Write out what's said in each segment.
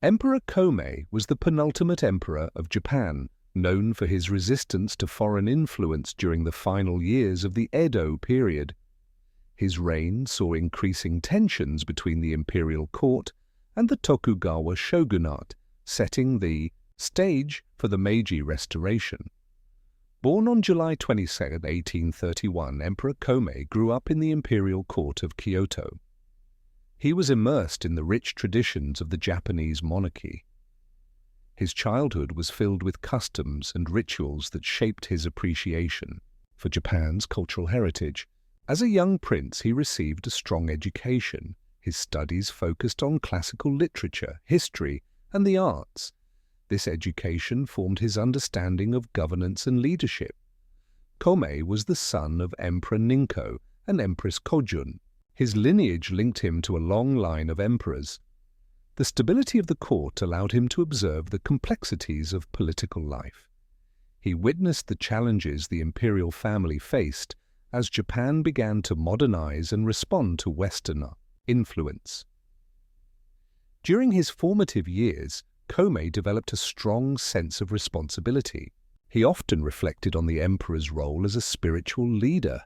Emperor Komei was the penultimate emperor of Japan, known for his resistance to foreign influence during the final years of the Edo period. His reign saw increasing tensions between the imperial court and the Tokugawa shogunate, setting the stage for the Meiji Restoration. Born on July 22, 1831, Emperor Komei grew up in the imperial court of Kyoto. He was immersed in the rich traditions of the Japanese monarchy. His childhood was filled with customs and rituals that shaped his appreciation for Japan's cultural heritage. As a young prince, he received a strong education. His studies focused on classical literature, history, and the arts. This education formed his understanding of governance and leadership. Komei was the son of Emperor Ninko and Empress Kojun. His lineage linked him to a long line of emperors. The stability of the court allowed him to observe the complexities of political life. He witnessed the challenges the imperial family faced as Japan began to modernize and respond to Western influence. During his formative years, Komei developed a strong sense of responsibility. He often reflected on the emperor's role as a spiritual leader.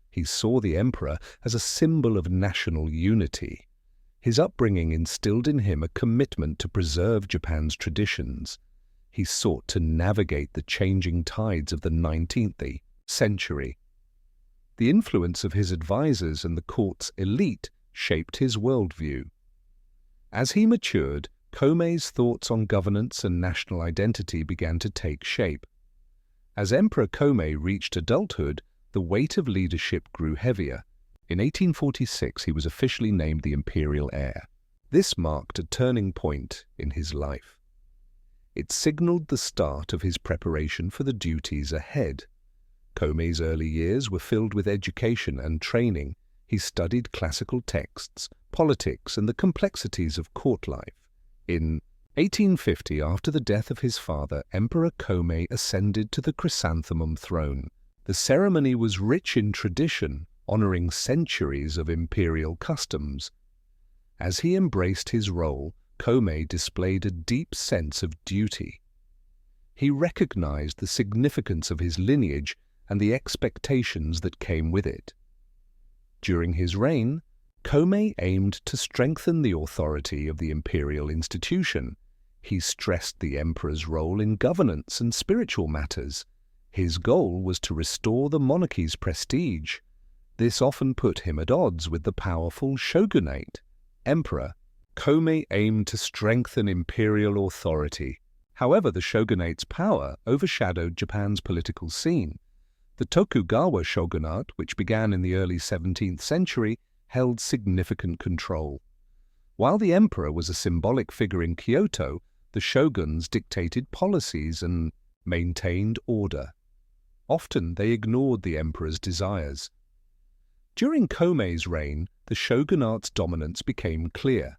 He saw the emperor as a symbol of national unity. His upbringing instilled in him a commitment to preserve Japan's traditions. He sought to navigate the changing tides of the 19th century. The influence of his advisors and the court's elite shaped his worldview. As he matured, Komei's thoughts on governance and national identity began to take shape. As Emperor Komei reached adulthood, the weight of leadership grew heavier. In 1846, he was officially named the imperial heir. This marked a turning point in his life. It signaled the start of his preparation for the duties ahead. Komei's early years were filled with education and training. He studied classical texts, politics, and the complexities of court life. In 1850, after the death of his father, Emperor Komei ascended to the chrysanthemum throne. The ceremony was rich in tradition, honoring centuries of imperial customs. As he embraced his role, Komei displayed a deep sense of duty. He recognized the significance of his lineage and the expectations that came with it. During his reign, Komei aimed to strengthen the authority of the imperial institution. He stressed the emperor's role in governance and spiritual matters. His goal was to restore the monarchy's prestige. This often put him at odds with the powerful shogunate. Emperor Komei aimed to strengthen imperial authority. However, the shogunate's power overshadowed Japan's political scene. The Tokugawa shogunate, which began in the early 17th century, held significant control. While the emperor was a symbolic figure in Kyoto, the shoguns dictated policies and maintained order. Often they ignored the emperor's desires. During Komei's reign, the shogunate's dominance became clear.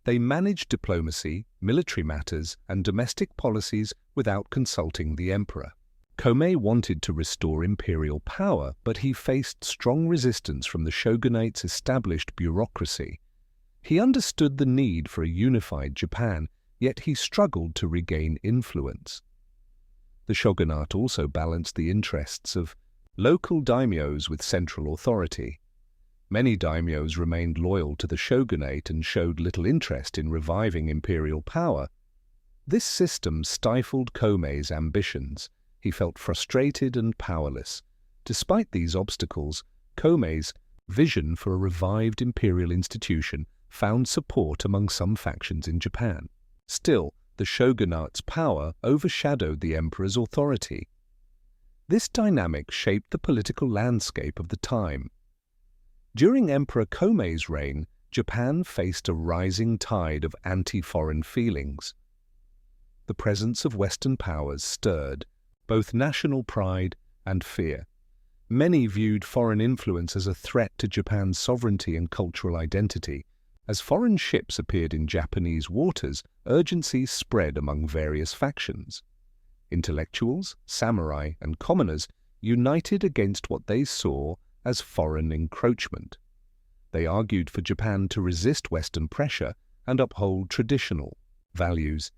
They managed diplomacy, military matters, and domestic policies without consulting the emperor. Komei wanted to restore imperial power, but he faced strong resistance from the shogunate's established bureaucracy. He understood the need for a unified Japan, yet he struggled to regain influence. The shogunate also balanced the interests of local daimyos with central authority. Many daimyos remained loyal to the shogunate and showed little interest in reviving imperial power. This system stifled Komei's ambitions. He felt frustrated and powerless. Despite these obstacles, Komei's vision for a revived imperial institution found support among some factions in Japan. Still, the shogunate's power overshadowed the emperor's authority. This dynamic shaped the political landscape of the time. During Emperor Komei's reign, Japan faced a rising tide of anti-foreign feelings. The presence of Western powers stirred both national pride and fear. Many viewed foreign influence as a threat to Japan's sovereignty and cultural identity. As foreign ships appeared in Japanese waters, urgency spread among various factions. Intellectuals, samurai, and commoners united against what they saw as foreign encroachment. They argued for Japan to resist Western pressure and uphold traditional values.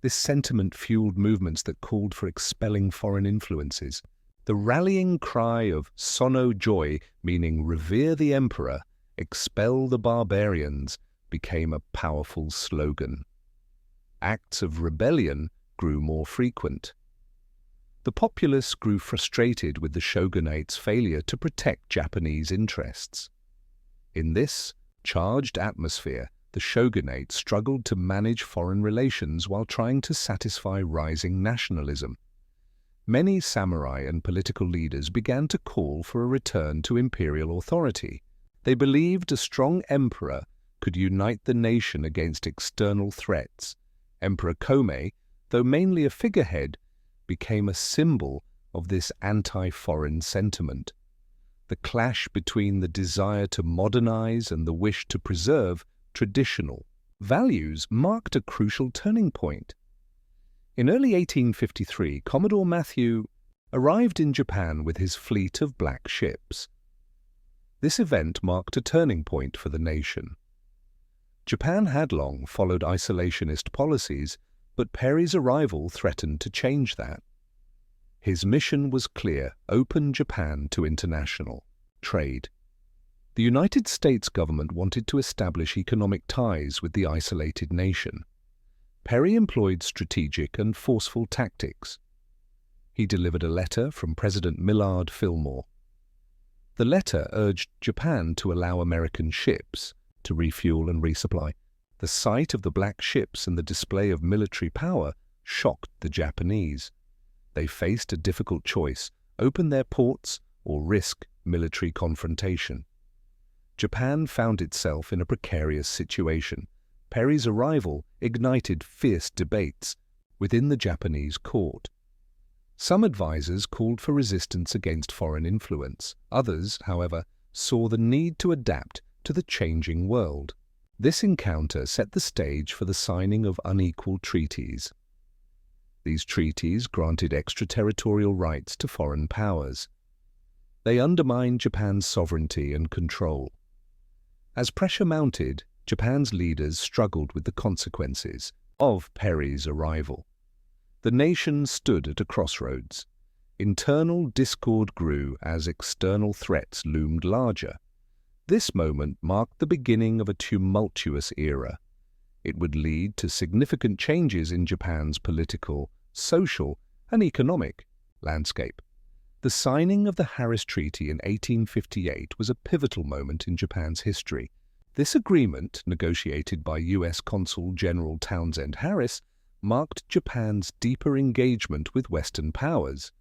This sentiment fueled movements that called for expelling foreign influences. The rallying cry of Sono Joy, meaning revere the emperor, expel the barbarians, became a powerful slogan. Acts of rebellion grew more frequent. The populace grew frustrated with the shogunate's failure to protect Japanese interests. In this charged atmosphere, the shogunate struggled to manage foreign relations while trying to satisfy rising nationalism. Many samurai and political leaders began to call for a return to imperial authority. They believed a strong emperor could unite the nation against external threats. Emperor Komei, though mainly a figurehead, became a symbol of this anti-foreign sentiment. The clash between the desire to modernize and the wish to preserve traditional values marked a crucial turning point. In early 1853, Commodore Matthew arrived in Japan with his fleet of black ships. This event marked a turning point for the nation. Japan had long followed isolationist policies, but Perry's arrival threatened to change that. His mission was clear: open Japan to international trade. The United States government wanted to establish economic ties with the isolated nation. Perry employed strategic and forceful tactics. He delivered a letter from President Millard Fillmore. The letter urged Japan to allow American ships to refuel and resupply. The sight of the black ships and the display of military power shocked the Japanese. They faced a difficult choice: open their ports or risk military confrontation. Japan found itself in a precarious situation. Perry's arrival ignited fierce debates within the Japanese court. Some advisors called for resistance against foreign influence. Others, however, saw the need to adapt to the changing world. This encounter set the stage for the signing of unequal treaties. These treaties granted extraterritorial rights to foreign powers. They undermined Japan's sovereignty and control. As pressure mounted, Japan's leaders struggled with the consequences of Perry's arrival. The nation stood at a crossroads. Internal discord grew as external threats loomed larger. This moment marked the beginning of a tumultuous era. It would lead to significant changes in Japan's political, social, and economic landscape. The signing of the Harris Treaty in 1858 was a pivotal moment in Japan's history. This agreement, negotiated by U.S. Consul General Townsend Harris, marked Japan's deeper engagement with Western powers.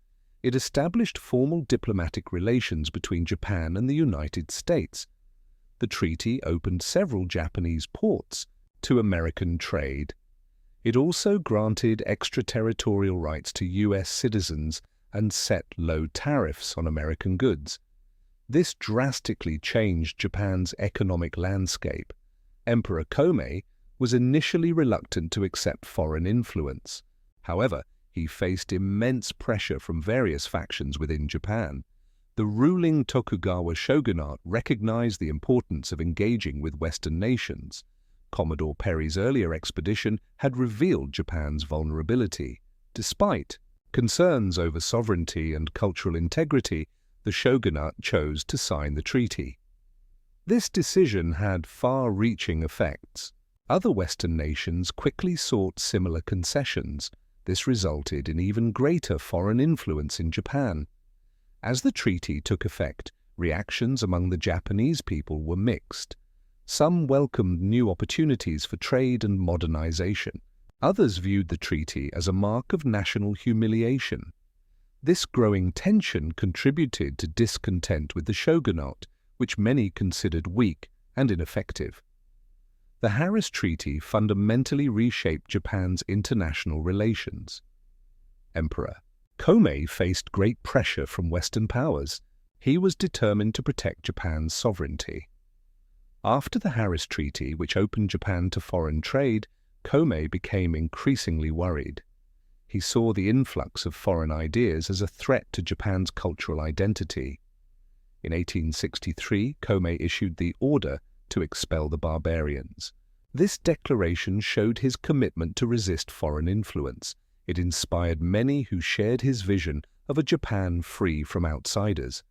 It established formal diplomatic relations between Japan and the United States. The treaty opened several Japanese ports to American trade. It also granted extraterritorial rights to U.S. citizens and set low tariffs on American goods. This drastically changed Japan's economic landscape. Emperor Komei was initially reluctant to accept foreign influence. However, he faced immense pressure from various factions within Japan. The ruling Tokugawa shogunate recognized the importance of engaging with Western nations. Commodore Perry's earlier expedition had revealed Japan's vulnerability. Despite concerns over sovereignty and cultural integrity, the shogunate chose to sign the treaty. This decision had far-reaching effects. Other Western nations quickly sought similar concessions. This resulted in even greater foreign influence in Japan. As the treaty took effect, reactions among the Japanese people were mixed. Some welcomed new opportunities for trade and modernization. Others viewed the treaty as a mark of national humiliation. This growing tension contributed to discontent with the shogunate, which many considered weak and ineffective. The Harris Treaty fundamentally reshaped Japan's international relations. Emperor Komei faced great pressure from Western powers. He was determined to protect Japan's sovereignty. After the Harris Treaty, which opened Japan to foreign trade, Komei became increasingly worried. He saw the influx of foreign ideas as a threat to Japan's cultural identity. In 1863, Komei issued the order to expel the barbarians. This declaration showed his commitment to resist foreign influence. It inspired many who shared his vision of a Japan free from outsiders.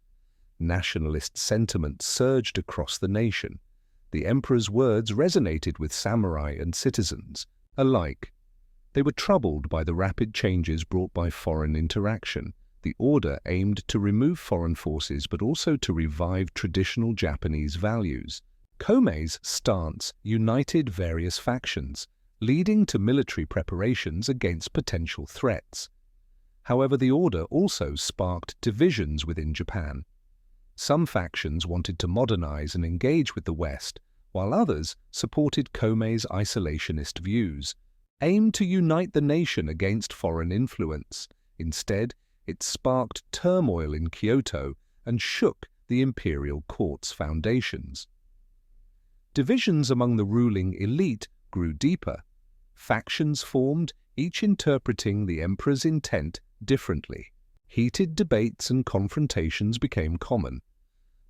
Nationalist sentiment surged across the nation. The emperor's words resonated with samurai and citizens alike. They were troubled by the rapid changes brought by foreign interaction. The order aimed to remove foreign forces but also to revive traditional Japanese values. Komei's stance united various factions, leading to military preparations against potential threats. However, the order also sparked divisions within Japan. Some factions wanted to modernize and engage with the West, while others supported Komei's isolationist views, aimed to unite the nation against foreign influence. Instead, it sparked turmoil in Kyoto and shook the imperial court's foundations. Divisions among the ruling elite grew deeper. Factions formed, each interpreting the emperor's intent differently. Heated debates and confrontations became common.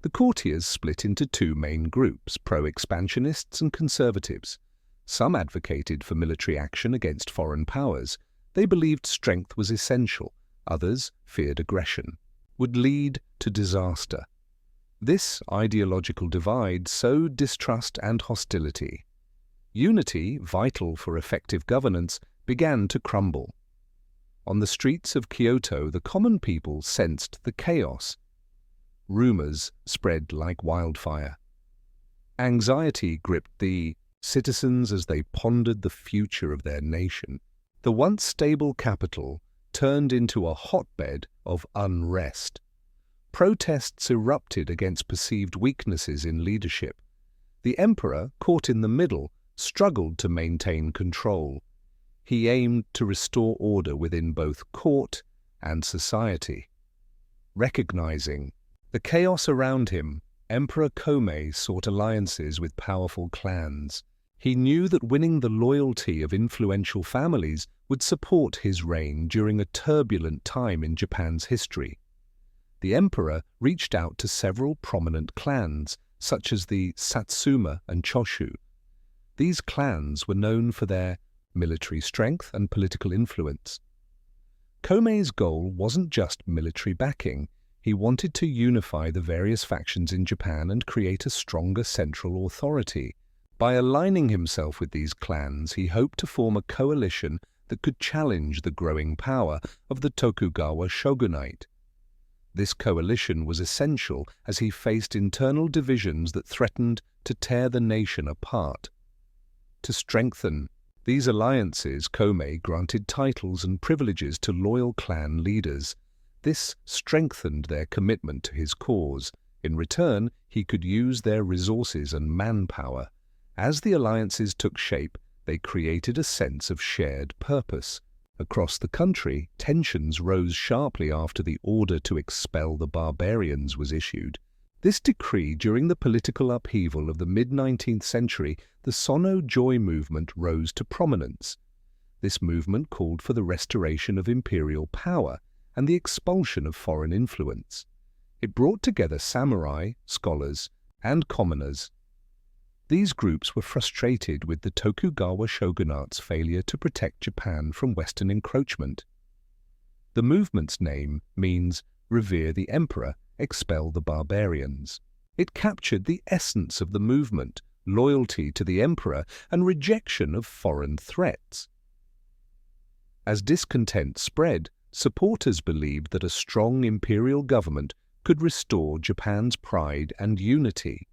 The courtiers split into two main groups, pro-expansionists and conservatives. Some advocated for military action against foreign powers. They believed strength was essential. Others feared aggression would lead to disaster. This ideological divide sowed distrust and hostility. Unity, vital for effective governance, began to crumble. On the streets of Kyoto, the common people sensed the chaos. Rumors spread like wildfire. Anxiety gripped the citizens as they pondered the future of their nation. The once stable capital turned into a hotbed of unrest. Protests erupted against perceived weaknesses in leadership. The emperor, caught in the middle, struggled to maintain control. He aimed to restore order within both court and society. Recognizing the chaos around him, Emperor Komei sought alliances with powerful clans. He knew that winning the loyalty of influential families would support his reign during a turbulent time in Japan's history. The emperor reached out to several prominent clans, such as the Satsuma and Choshu. These clans were known for their military strength and political influence. Komei's goal wasn't just military backing. He wanted to unify the various factions in Japan and create a stronger central authority. By aligning himself with these clans, he hoped to form a coalition that could challenge the growing power of the Tokugawa shogunate. This coalition was essential as he faced internal divisions that threatened to tear the nation apart. To strengthen these alliances, Komei granted titles and privileges to loyal clan leaders. This strengthened their commitment to his cause. In return, he could use their resources and manpower. As the alliances took shape, they created a sense of shared purpose. Across the country, tensions rose sharply after the order to expel the barbarians was issued. This decree, during the political upheaval of the mid-19th century, the Sono Joy movement rose to prominence. This movement called for the restoration of imperial power and the expulsion of foreign influence. It brought together samurai, scholars, and commoners. These groups were frustrated with the Tokugawa shogunate's failure to protect Japan from Western encroachment. The movement's name means "Revere the Emperor, Expel the Barbarians." It captured the essence of the movement, loyalty to the emperor and rejection of foreign threats. As discontent spread, supporters believed that a strong imperial government could restore Japan's pride and unity.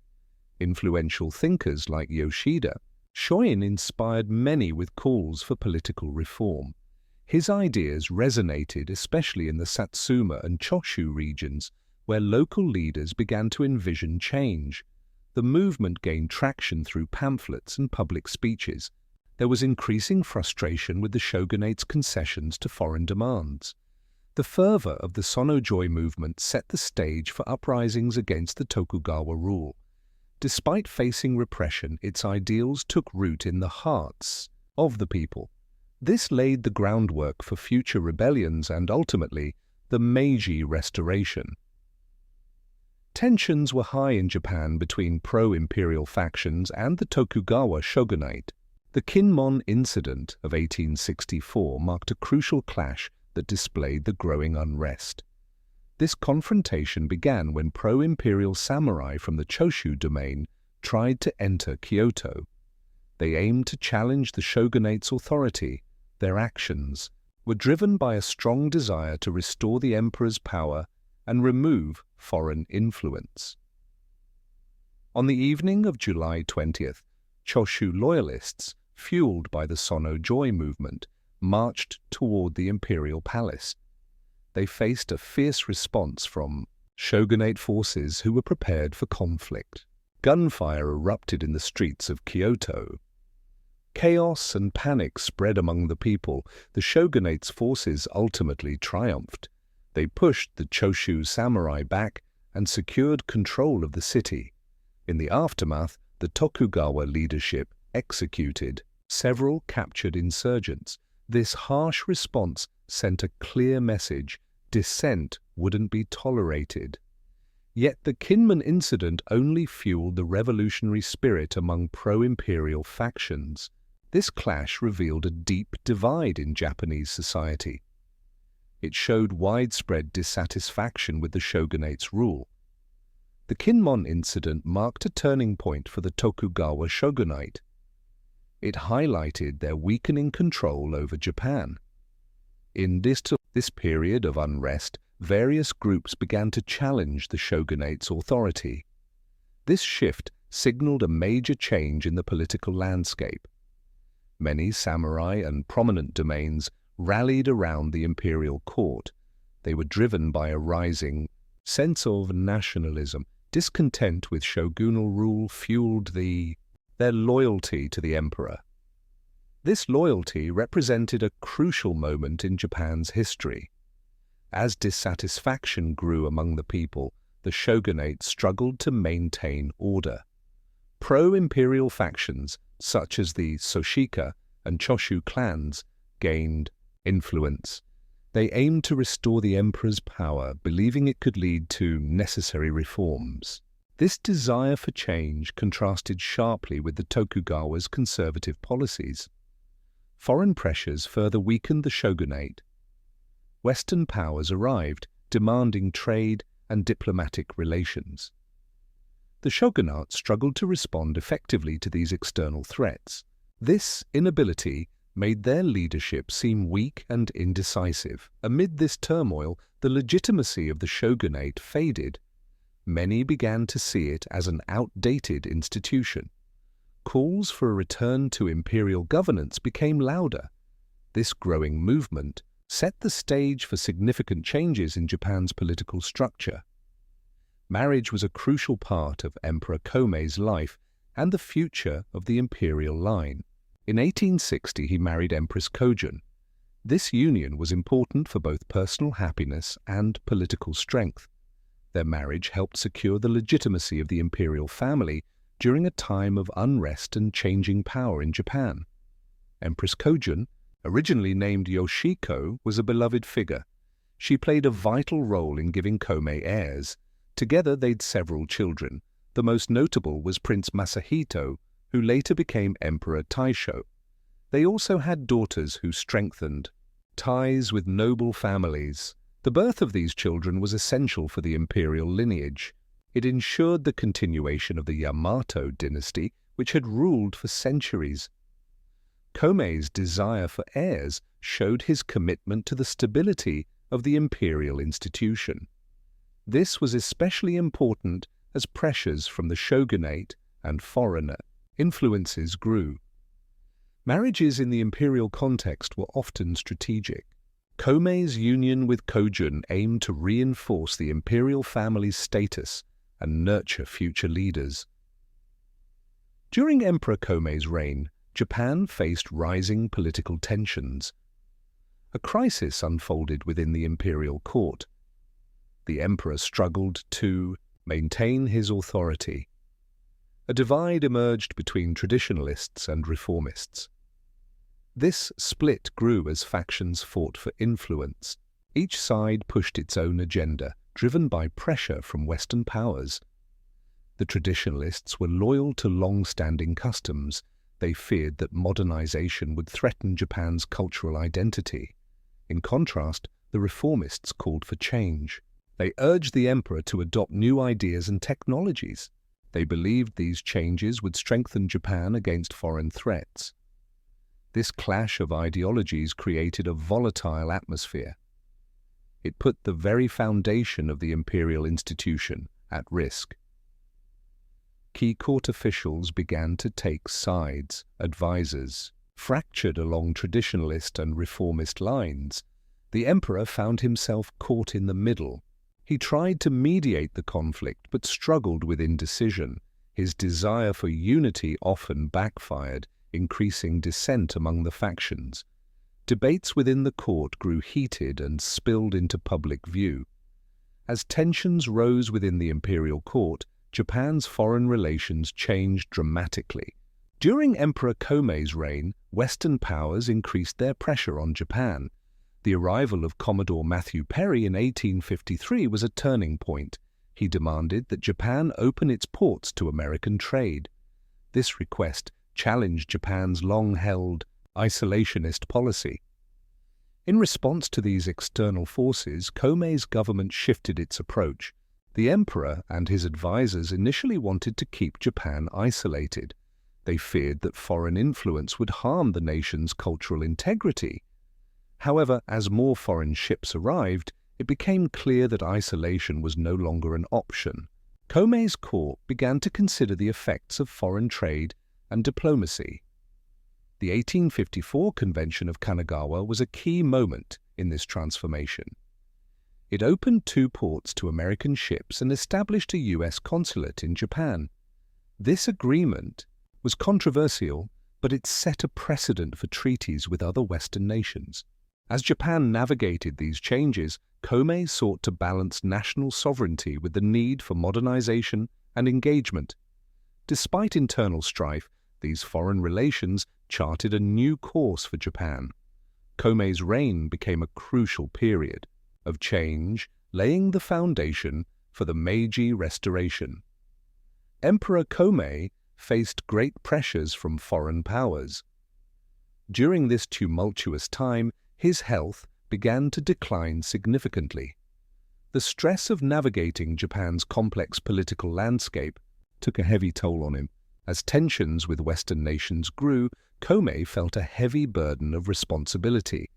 Influential thinkers like Yoshida Shoin inspired many with calls for political reform. His ideas resonated especially in the Satsuma and Choshu regions, where local leaders began to envision change. The movement gained traction through pamphlets and public speeches. There was increasing frustration with the shogunate's concessions to foreign demands. The fervor of the Sono Joy movement set the stage for uprisings against the Tokugawa rule. Despite facing repression, its ideals took root in the hearts of the people. This laid the groundwork for future rebellions and, ultimately, the Meiji Restoration. Tensions were high in Japan between pro-imperial factions and the Tokugawa shogunate. The Kinmon incident of 1864 marked a crucial clash that displayed the growing unrest. This confrontation began when pro-imperial samurai from the Choshu domain tried to enter Kyoto. They aimed to challenge the shogunate's authority. Their actions were driven by a strong desire to restore the emperor's power and remove foreign influence. On the evening of July 20th, Choshu loyalists, fueled by the Sono Joy movement, marched toward the imperial palace. They faced a fierce response from shogunate forces who were prepared for conflict. Gunfire erupted in the streets of Kyoto. Chaos and panic spread among the people. The shogunate's forces ultimately triumphed. They pushed the Choshu samurai back and secured control of the city. In the aftermath, the Tokugawa leadership executed several captured insurgents. This harsh response sent a clear message: dissent wouldn't be tolerated. Yet the Kinmon incident only fueled the revolutionary spirit among pro-imperial factions. This clash revealed a deep divide in Japanese society. It showed widespread dissatisfaction with the shogunate's rule. The Kinmon incident marked a turning point for the Tokugawa shogunate. It highlighted their weakening control over Japan. In this period of unrest, various groups began to challenge the shogunate's authority. This shift signaled a major change in the political landscape. Many samurai and prominent domains rallied around the imperial court. They were driven by a rising sense of nationalism. Discontent with shogunal rule fueled their loyalty to the emperor. This loyalty represented a crucial moment in Japan's history. As dissatisfaction grew among the people, the shogunate struggled to maintain order. Pro-imperial factions, such as the Soshika and Choshu clans, gained influence. They aimed to restore the emperor's power, believing it could lead to necessary reforms. This desire for change contrasted sharply with the Tokugawa's conservative policies. Foreign pressures further weakened the shogunate. Western powers arrived, demanding trade and diplomatic relations. The shogunate struggled to respond effectively to these external threats. This inability made their leadership seem weak and indecisive. Amid this turmoil, the legitimacy of the shogunate faded. Many began to see it as an outdated institution. Calls for a return to imperial governance became louder. This growing movement set the stage for significant changes in Japan's political structure. Marriage was a crucial part of Emperor Komei's life and the future of the imperial line. In 1860, he married Empress Kojun. This union was important for both personal happiness and political strength. Their marriage helped secure the legitimacy of the imperial family during a time of unrest and changing power in Japan. Empress Kojun, originally named Yoshiko, was a beloved figure. She played a vital role in giving Komei heirs. Together they'd several children. The most notable was Prince Masahito, who later became Emperor Taisho. They also had daughters who strengthened ties with noble families. The birth of these children was essential for the imperial lineage. It ensured the continuation of the Yamato dynasty, which had ruled for centuries. Komei's desire for heirs showed his commitment to the stability of the imperial institution. This was especially important as pressures from the shogunate and foreigner influences grew. Marriages in the imperial context were often strategic. Komei's union with Kojun aimed to reinforce the imperial family's status and nurture future leaders. During Emperor Komei's reign, Japan faced rising political tensions. A crisis unfolded within the imperial court. The emperor struggled to maintain his authority. A divide emerged between traditionalists and reformists. This split grew as factions fought for influence. Each side pushed its own agenda, driven by pressure from Western powers. The traditionalists were loyal to long-standing customs. They feared that modernization would threaten Japan's cultural identity. In contrast, the reformists called for change. They urged the emperor to adopt new ideas and technologies. They believed these changes would strengthen Japan against foreign threats. This clash of ideologies created a volatile atmosphere. It put the very foundation of the imperial institution at risk. Key court officials began to take sides. Advisors fractured along traditionalist and reformist lines. The emperor found himself caught in the middle. He tried to mediate the conflict but struggled with indecision. His desire for unity often backfired, increasing dissent among the factions. Debates within the court grew heated and spilled into public view. As tensions rose within the imperial court, Japan's foreign relations changed dramatically. During Emperor Komei's reign, Western powers increased their pressure on Japan. The arrival of Commodore Matthew Perry in 1853 was a turning point. He demanded that Japan open its ports to American trade. This request challenged Japan's long-held isolationist policy. In response to these external forces, Komei's government shifted its approach. The emperor and his advisors initially wanted to keep Japan isolated. They feared that foreign influence would harm the nation's cultural integrity. However, as more foreign ships arrived, it became clear that isolation was no longer an option. Komei's court began to consider the effects of foreign trade and diplomacy. The 1854 Convention of Kanagawa was a key moment in this transformation. It opened 2 ports to American ships and established a U.S. consulate in Japan. This agreement was controversial, but it set a precedent for treaties with other Western nations. As Japan navigated these changes, Komei sought to balance national sovereignty with the need for modernization and engagement. Despite internal strife, these foreign relations charted a new course for Japan. Komei's reign became a crucial period of change, laying the foundation for the Meiji Restoration. Emperor Komei faced great pressures from foreign powers. During this tumultuous time, his health began to decline significantly. The stress of navigating Japan's complex political landscape took a heavy toll on him. As tensions with Western nations grew, Komei felt a heavy burden of responsibility.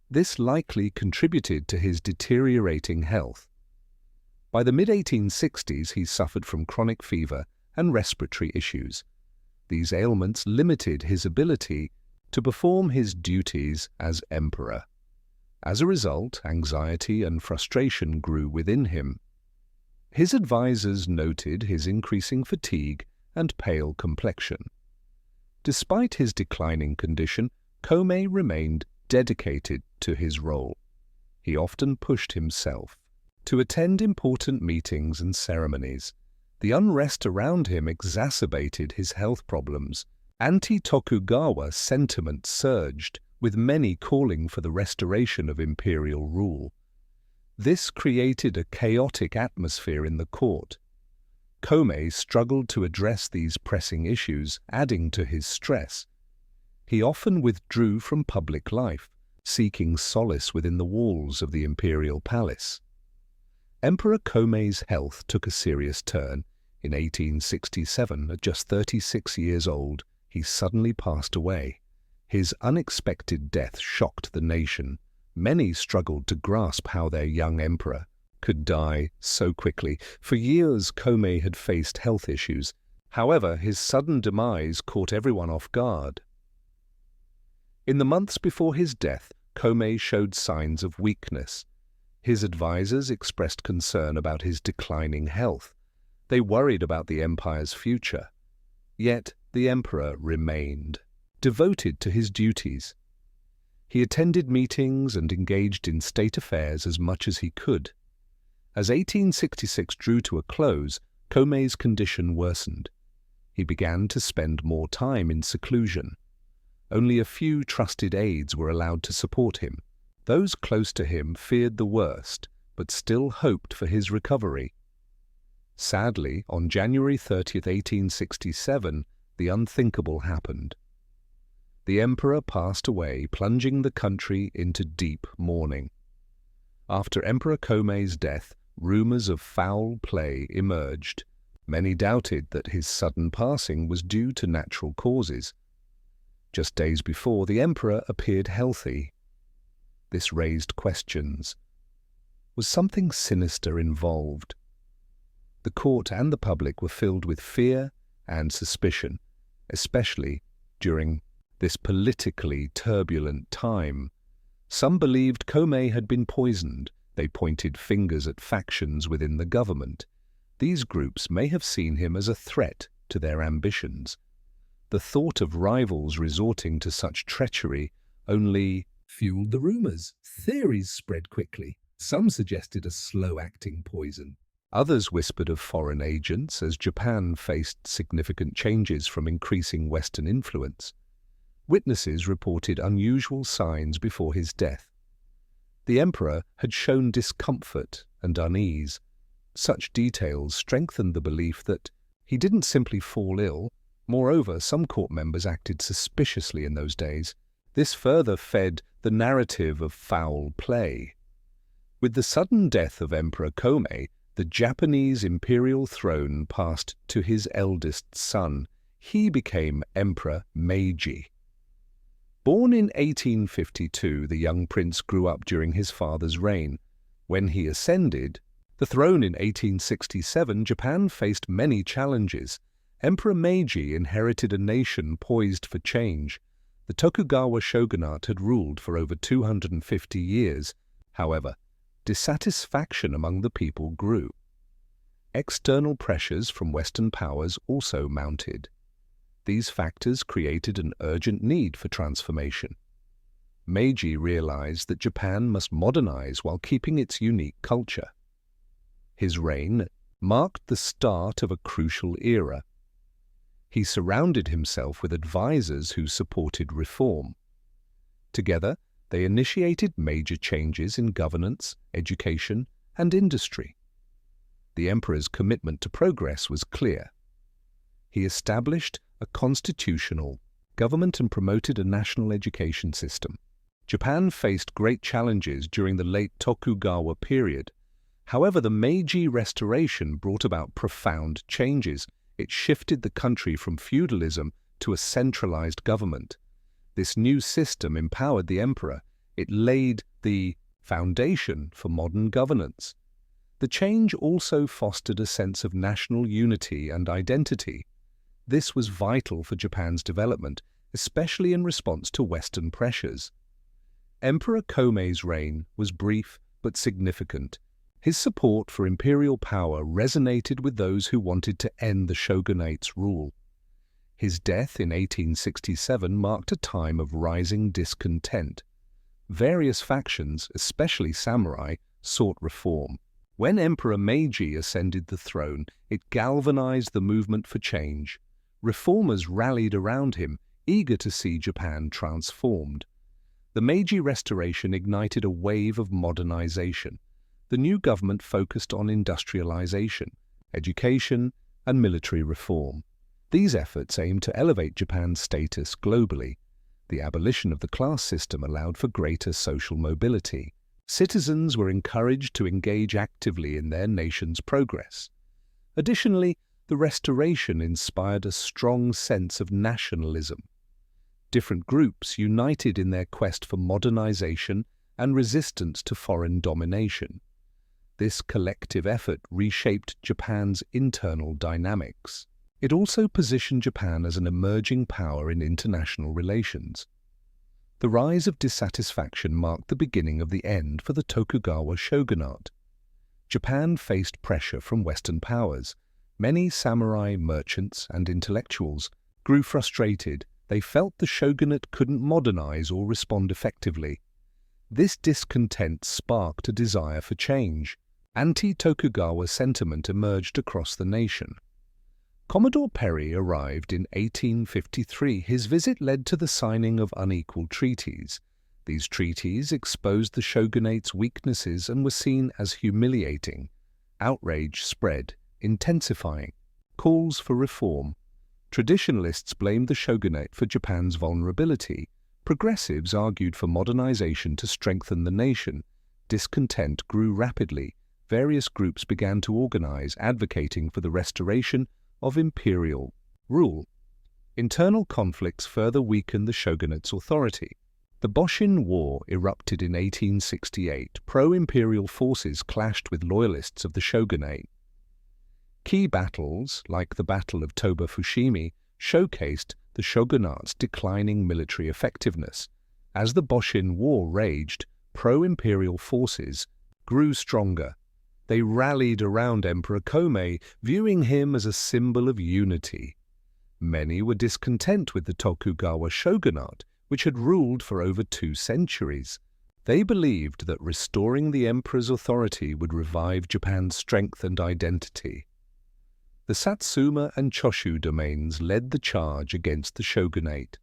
This likely contributed to his deteriorating health. By the mid-1860s, he suffered from chronic fever and respiratory issues. These ailments limited his ability to perform his duties as emperor. As a result, anxiety and frustration grew within him. His advisors noted his increasing fatigue and pale complexion. Despite his declining condition, Komei remained dedicated to his role. He often pushed himself to attend important meetings and ceremonies. The unrest around him exacerbated his health problems. Anti-Tokugawa sentiment surged, with many calling for the restoration of imperial rule. This created a chaotic atmosphere in the court. Komei struggled to address these pressing issues, adding to his stress. He often withdrew from public life, seeking solace within the walls of the imperial palace. Emperor Komei's health took a serious turn. In 1867, at just 36 years old, he suddenly passed away. His unexpected death shocked the nation. Many struggled to grasp how their young emperor could die so quickly. For years, Komei had faced health issues. However, his sudden demise caught everyone off guard. In the months before his death, Komei showed signs of weakness. His advisors expressed concern about his declining health. They worried about the empire's future. Yet the emperor remained devoted to his duties. He attended meetings and engaged in state affairs as much as he could. As 1866 drew to a close, Komei's condition worsened. He began to spend more time in seclusion. Only a few trusted aides were allowed to support him. Those close to him feared the worst. but still hoped for his recovery. Sadly, on January 30, 1867, the unthinkable happened. The emperor passed away, plunging the country into deep mourning. After Emperor Komei's death, rumors of foul play emerged. Many doubted that his sudden passing was due to natural causes. Just days before, the emperor appeared healthy. This raised questions. Was something sinister involved? The court and the public were filled with fear and suspicion, especially during this politically turbulent time. Some believed Komei had been poisoned. They pointed fingers at factions within the government. These groups may have seen him as a threat to their ambitions. The thought of rivals resorting to such treachery only fueled the rumors. Theories spread quickly. Some suggested a slow-acting poison. Others whispered of foreign agents as Japan faced significant changes from increasing Western influence. Witnesses reported unusual signs before his death. The emperor had shown discomfort and unease. Such details strengthened the belief that he didn't simply fall ill. Moreover, some court members acted suspiciously in those days. This further fed the narrative of foul play. With the sudden death of Emperor Komei, the Japanese imperial throne passed to his eldest son. He became Emperor Meiji. Born in 1852, the young prince grew up during his father's reign. When he ascended the throne in 1867, Japan faced many challenges. Emperor Meiji inherited a nation poised for change. The Tokugawa shogunate had ruled for over 250 years. However, dissatisfaction among the people grew. External pressures from Western powers also mounted. These factors created an urgent need for transformation. Meiji realized that Japan must modernize while keeping its unique culture. His reign marked the start of a crucial era. He surrounded himself with advisors who supported reform. Together, they initiated major changes in governance, education, and industry. The emperor's commitment to progress was clear. He established a constitutional government and promoted a national education system. Japan faced great challenges during the late Tokugawa period. However, the Meiji Restoration brought about profound changes. It shifted the country from feudalism to a centralized government. This new system empowered the emperor. It laid the foundation for modern governance. The change also fostered a sense of national unity and identity. This was vital for Japan's development, especially in response to Western pressures. Emperor Komei's reign was brief but significant. His support for imperial power resonated with those who wanted to end the shogunate's rule. His death in 1867 marked a time of rising discontent. Various factions, especially samurai, sought reform. When Emperor Meiji ascended the throne, it galvanized the movement for change. Reformers rallied around him, eager to see Japan transformed. The Meiji Restoration ignited a wave of modernization. The new government focused on industrialization, education, and military reform. These efforts aimed to elevate Japan's status globally. The abolition of the class system allowed for greater social mobility. Citizens were encouraged to engage actively in their nation's progress. Additionally, the Restoration inspired a strong sense of nationalism. Different groups united in their quest for modernization and resistance to foreign domination. This collective effort reshaped Japan's internal dynamics. It also positioned Japan as an emerging power in international relations. The rise of dissatisfaction marked the beginning of the end for the Tokugawa shogunate. Japan faced pressure from Western powers. Many samurai, merchants, and intellectuals grew frustrated. They felt the shogunate couldn't modernize or respond effectively. This discontent sparked a desire for change. Anti-Tokugawa sentiment emerged across the nation. Commodore Perry arrived in 1853. His visit led to the signing of unequal treaties. These treaties exposed the shogunate's weaknesses and were seen as humiliating. Outrage spread, intensifying. Calls for reform. Traditionalists blamed the shogunate for Japan's vulnerability. Progressives argued for modernization to strengthen the nation. Discontent grew rapidly. Various groups began to organize, advocating for the restoration of imperial rule. Internal conflicts further weakened the shogunate's authority. The Boshin War erupted in 1868. Pro-imperial forces clashed with loyalists of the shogunate. Key battles, like the Battle of Toba Fushimi, showcased the shogunate's declining military effectiveness. As the Boshin War raged, pro-imperial forces grew stronger. They rallied around Emperor Komei, viewing him as a symbol of unity. Many were discontent with the Tokugawa shogunate, which had ruled for over 2 centuries. They believed that restoring the emperor's authority would revive Japan's strength and identity. The Satsuma and Choshu domains led the charge against the shogunate.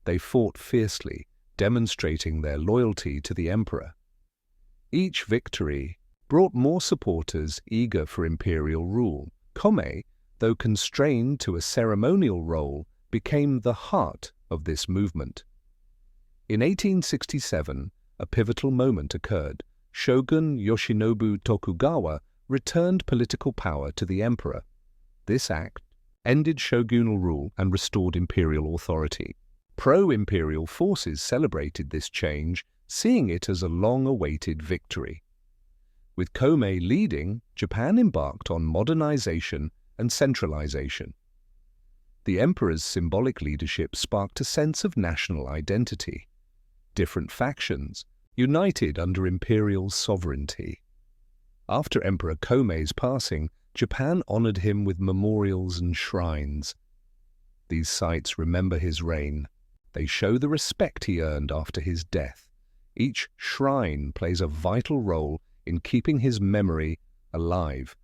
They fought fiercely, demonstrating their loyalty to the emperor. Each victory brought more supporters eager for imperial rule. Komei, though constrained to a ceremonial role, became the heart of this movement. In 1867, a pivotal moment occurred. Shogun Yoshinobu Tokugawa returned political power to the emperor. This act ended shogunal rule and restored imperial authority. Pro-imperial forces celebrated this change, seeing it as a long-awaited victory. With Komei leading, Japan embarked on modernization and centralization. The emperor's symbolic leadership sparked a sense of national identity. Different factions united under imperial sovereignty. After Emperor Komei's passing, Japan honored him with memorials and shrines. These sites remember his reign. They show the respect he earned after his death. Each shrine plays a vital role in keeping his memory alive.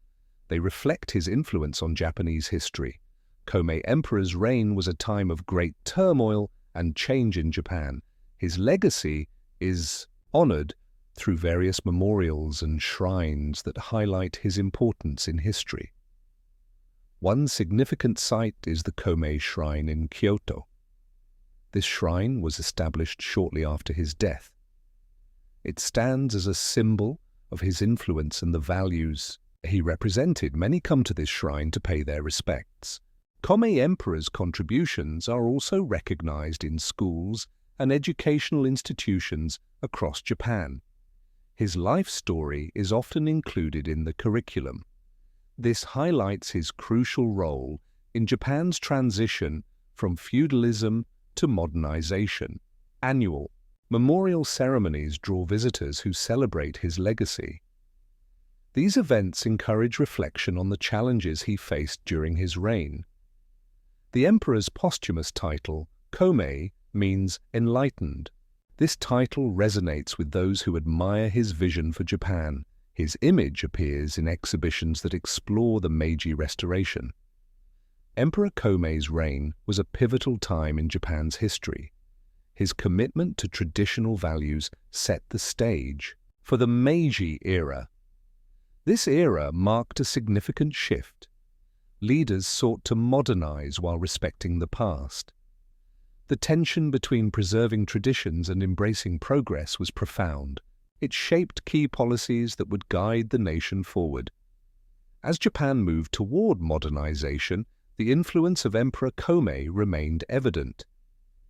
They reflect his influence on Japanese history. Komei Emperor's reign was a time of great turmoil and change in Japan. His legacy is honored through various memorials and shrines that highlight his importance in history. One significant site is the Komei Shrine in Kyoto. This shrine was established shortly after his death. It stands as a symbol of his influence and the values he represented. Many come to this shrine to pay their respects. Komei Emperor's contributions are also recognized in schools and educational institutions across Japan. His life story is often included in the curriculum. This highlights his crucial role in Japan's transition from feudalism to modernization. Annual memorial ceremonies draw visitors who celebrate his legacy. These events encourage reflection on the challenges he faced during his reign. The emperor's posthumous title, Komei, means enlightened. This title resonates with those who admire his vision for Japan. His image appears in exhibitions that explore the Meiji Restoration. Emperor Komei's reign was a pivotal time in Japan's history. His commitment to traditional values set the stage for the Meiji era. This era marked a significant shift. Leaders sought to modernize while respecting the past. The tension between preserving traditions and embracing progress was profound. It shaped key policies that would guide the nation forward. As Japan moved toward modernization, the influence of Emperor Komei remained evident.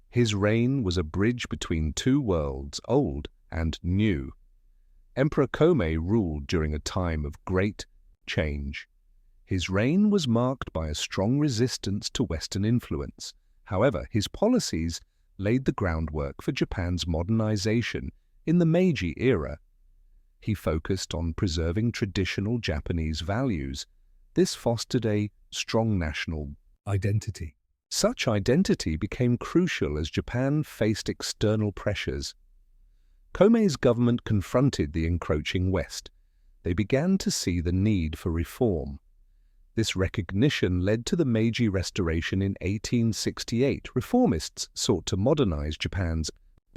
His reign was a bridge between two worlds, old and new. Emperor Komei ruled during a time of great change. His reign was marked by a strong resistance to Western influence. However, his policies laid the groundwork for Japan's modernization in the Meiji era. He focused on preserving traditional Japanese values. This fostered a strong national identity. Such identity became crucial as Japan faced external pressures. Komei's government confronted the encroaching West. They began to see the need for reform. This recognition led to the Meiji Restoration in 1868. Reformists sought to modernize Japan's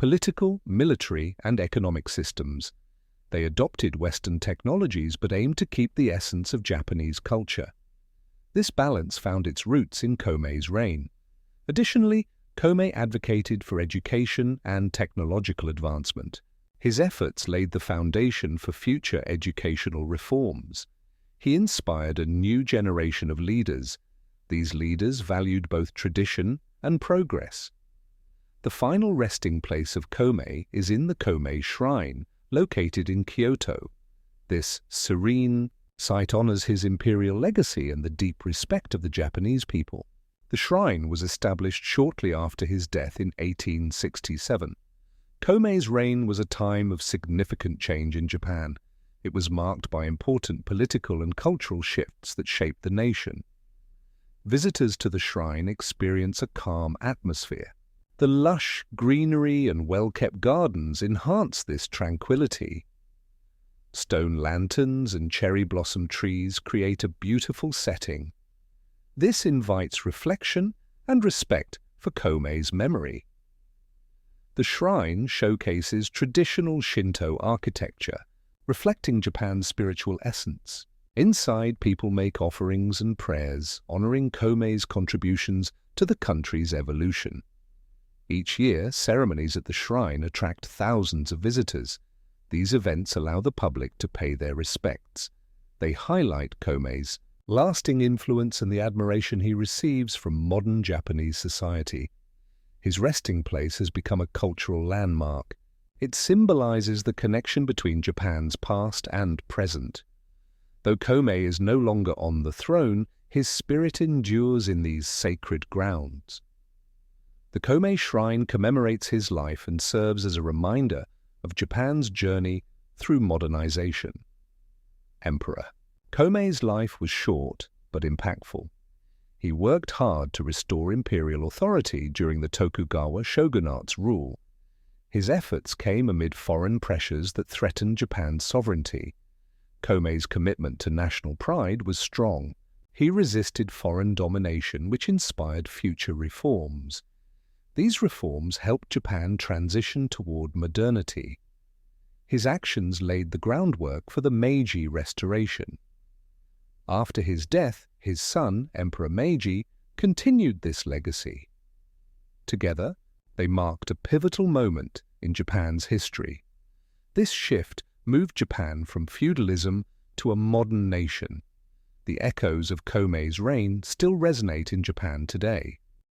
political, military, and economic systems. They adopted Western technologies but aimed to keep the essence of Japanese culture. This balance found its roots in Komei's reign. Additionally, Komei advocated for education and technological advancement. His efforts laid the foundation for future educational reforms. He inspired a new generation of leaders. These leaders valued both tradition and progress. The final resting place of Komei is in the Komei Shrine, located in Kyoto. This serene site honors his imperial legacy and the deep respect of the Japanese people. The shrine was established shortly after his death in 1867. Komei's reign was a time of significant change in Japan. It was marked by important political and cultural shifts that shaped the nation. Visitors to the shrine experience a calm atmosphere. The lush greenery and well-kept gardens enhance this tranquility. Stone lanterns and cherry blossom trees create a beautiful setting. This invites reflection and respect for Komei's memory. The shrine showcases traditional Shinto architecture, reflecting Japan's spiritual essence. Inside, people make offerings and prayers, honoring Komei's contributions to the country's evolution. Each year, ceremonies at the shrine attract thousands of visitors. These events allow the public to pay their respects. They highlight Komei's lasting influence and the admiration he receives from modern Japanese society. His resting place has become a cultural landmark. It symbolizes the connection between Japan's past and present. Though Komei is no longer on the throne, his spirit endures in these sacred grounds. The Komei Shrine commemorates his life and serves as a reminder of Japan's journey through modernization. Emperor. Komei's life was short but impactful. He worked hard to restore imperial authority during the Tokugawa shogunate's rule. His efforts came amid foreign pressures that threatened Japan's sovereignty. Komei's commitment to national pride was strong. He resisted foreign domination, which inspired future reforms. These reforms helped Japan transition toward modernity. His actions laid the groundwork for the Meiji Restoration. After his death, his son, Emperor Meiji, continued this legacy. Together, they marked a pivotal moment in Japan's history. This shift moved Japan from feudalism to a modern nation. The echoes of Komei's reign still resonate in Japan today.